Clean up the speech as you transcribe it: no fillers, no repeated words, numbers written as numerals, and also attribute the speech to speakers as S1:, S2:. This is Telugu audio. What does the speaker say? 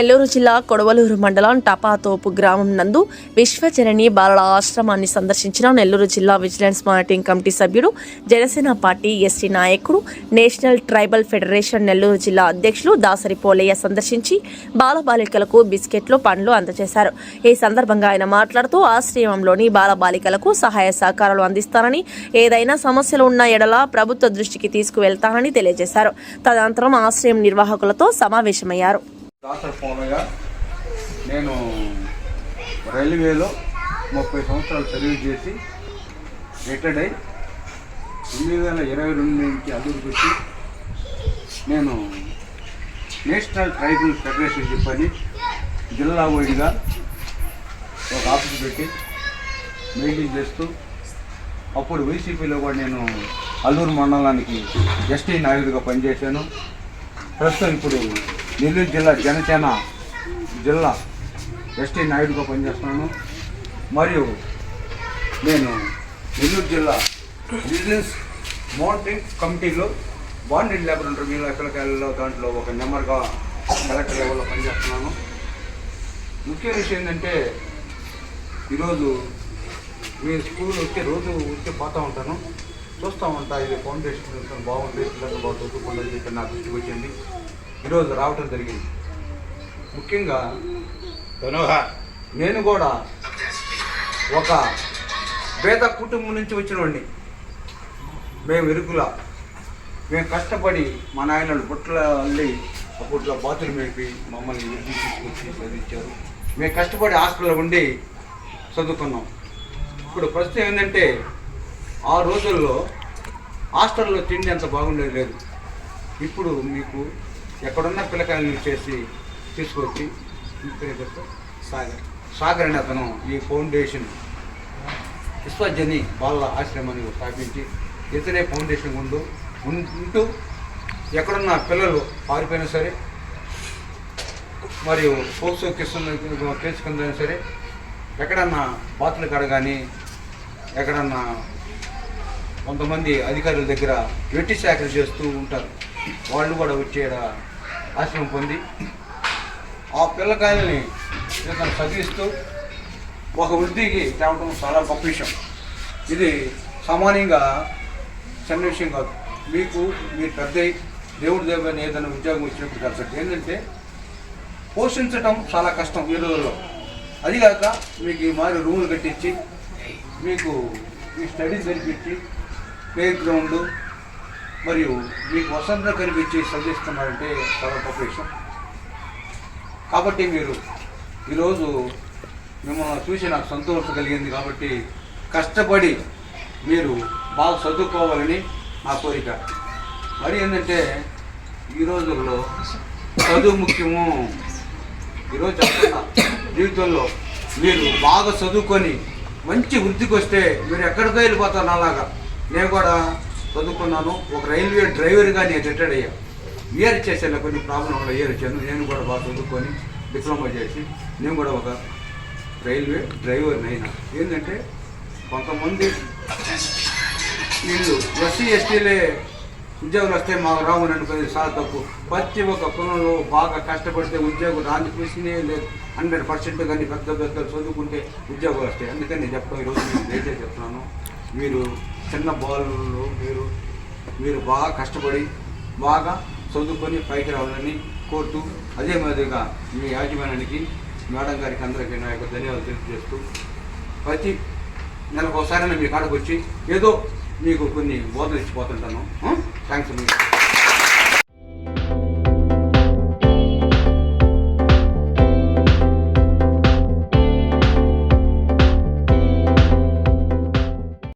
S1: నెల్లూరు జిల్లా కొడవలూరు మండలం టపాతోపు గ్రామం నందు విశ్వజనని బాలల ఆశ్రమాన్ని సందర్శించిన నెల్లూరు జిల్లా విజిలెన్స్ మానిటరింగ్ కమిటీ సభ్యుడు, జనసేన పార్టీ ఎస్టీ నాయకుడు, నేషనల్ ట్రైబల్ ఫెడరేషన్ నెల్లూరు జిల్లా అధ్యక్షులు దాసరి పోలయ్య సందర్శించి బాలబాలికలకు బిస్కెట్లు, పండ్లు అందజేశారు. ఈ సందర్భంగా ఆయన మాట్లాడుతూ ఆశ్రమంలోని బాలబాలికలకు సహాయ సహకారాలు అందిస్తానని, ఏదైనా సమస్యలు ఉన్న ఎడల ప్రభుత్వ దృష్టికి తీసుకువెళ్తానని తెలియజేశారు. తదనంతరం ఆశ్రయం నిర్వాహకులతో సమావేశమయ్యారు.
S2: దాసరి పోలయ్య, నేను రైల్వేలో 30 సంవత్సరాలు సర్వీస్ చేసి రిటైర్డ్ అయి 2022 నుంచి అల్లూరుకి వచ్చి నేను నేషనల్ ట్రైబల్ ఫెడరేషన్ చెప్పని జిల్లా వైడ్గా ఒక ఆఫీస్ పెట్టి మెయింటైన్ చేస్తూ, అప్పుడు వైసీపీలో కూడా నేను అల్లూరు మండలానికి ఎస్టీ నాయకుడిగా పనిచేశాను. ప్రస్తుతం ఇప్పుడు నెల్లూరు జిల్లా జనసేన జిల్లా ఎస్టీ నాయుడుగా పనిచేస్తున్నాను. మరియు నేను నెల్లూరు జిల్లా బిజినెస్ మానిటరింగ్ కమిటీలో బాండెడ్ లేబర్ ఇంటర్వ్యూలో ఎక్కడికెళ్ళలో దాంట్లో ఒక నెంబర్గా కలెక్టర్ లెవెల్లో పనిచేస్తున్నాను. ముఖ్య విషయం ఏంటంటే, ఈరోజు మీ స్కూల్ వచ్చి పోతూ ఉంటాను, చూస్తూ ఉంటా. ఇది ఫౌండేషన్ బాగుంది, పిల్లలు బాగా చదువుకుంటుంది చెప్పి నా దృష్టికి వచ్చింది. ఈరోజు రావటం జరిగింది. ముఖ్యంగా నేను కూడా ఒక పేద కుటుంబం నుంచి వచ్చినవాడిని. మేము మేము కష్టపడి మా నాయనలు బుట్టల అల్లి అప్పట్లో బాతులు మేపి మమ్మల్ని విద్య తీసుకొచ్చి చదివించారు. మేము కష్టపడి హాస్టల్లో ఉండి చదువుకున్నాం. ఇప్పుడు ప్రస్తుతం ఏంటంటే, ఆ రోజుల్లో హాస్టల్లో తిండి అంత బాగుండేది లేదు. ఇప్పుడు మీకు ఎక్కడున్న పిల్లకాయలను చేసి తీసుకొచ్చి సాగర్ అనే అతను ఈ ఫౌండేషన్ విశ్వజని బాలల ఆశ్రమాన్ని స్థాపించి ఇతనే ఫౌండేషన్ ఉంటూ ఎక్కడున్న పిల్లలు పారిపోయినా సరే, మరియు పోక్సో కేసు కిందైనా సరే, ఎక్కడన్నా బాతుల కాడ కానీ ఎక్కడన్నా కొంతమంది అధికారుల దగ్గర వెట్టి సేకరణ చేస్తూ ఉంటారు. వాళ్ళు కూడా వచ్చే ఆశ్రమం పొంది ఆ పిల్లకాయల్ని ఇతను చదివిస్తూ ఒక వృద్ధికి తేవటం చాలా గొప్ప విషయం. ఇది సామాన్యంగా చిన్న విషయం కాదు. మీరు పెద్ద దేవుడి దేవుని ఏదైనా ఉద్యోగం వచ్చినప్పుడు కలిసి ఏంటంటే, పోషించటం చాలా కష్టం ఈ రోజుల్లో. అదిగాక మీకు ఈ మారి రూములు కట్టించి, మీకు మీ స్టడీస్ కనిపించి, ప్లే గ్రౌండ్ మరియు మీకు వసంతం కనిపించి చదివిస్తున్నారంటే చాలా గొప్ప విషయం. కాబట్టి మీరు ఈరోజు మిమ్మల్ని చూసి నాకు సంతోషం కలిగింది. కాబట్టి కష్టపడి మీరు బాగా చదువుకోవాలని నా కోరిక. మరి ఏంటంటే, ఈ రోజుల్లో చదువు ముఖ్యము. ఈరోజు చెప్తున్నా, జీవితంలో మీరు బాగా చదువుకొని మంచి వృద్ధికి వస్తే మీరు ఎక్కడికో వెళ్ళిపోతారు. అలాగా నేను కూడా చదువుకున్నాను. ఒక రైల్వే డ్రైవర్గా నేను రిటైర్డ్ అయ్యా. ఇయర్ చేశాను, కొన్ని ప్రాబ్లం వల్ల ఇయర్ వచ్చాను. నేను కూడా బాగా చదువుకొని డిప్లొమా చేసి నేను కూడా ఒక రైల్వే డ్రైవర్ని అయినా. ఏంటంటే, కొంతమంది వీళ్ళు ఎస్సీ ఎస్టీలే ఉద్యోగులు వస్తే మాకు రావని అనుకునేది చాలా తప్పు. ప్రతి ఒక్క కులంలో బాగా కష్టపడితే ఉద్యోగం రాని కృషినే లేదు. 100% కానీ పెద్ద చదువుకుంటే ఉద్యోగాలు వస్తాయి. అందుకని నేను చెప్తాను, ఈరోజు నేను దయచేసి చెప్తున్నాను, మీరు చిన్న బాలు మీరు బాగా కష్టపడి బాగా చదువుకొని పైకి రావాలని కోరుతూ, అదే మాదిరిగా మీ యాజమాన్యానికి, మేడం గారికి, అందరికీ నా యొక్క ధన్యవాదాలు తెలియజేస్తూ, ప్రతి నెలకు ఒకసారైనా మీ కాడకు వచ్చి ఏదో మీకు కొన్ని బోధనలు ఇచ్చిపోతుంటాను. థ్యాంక్స్.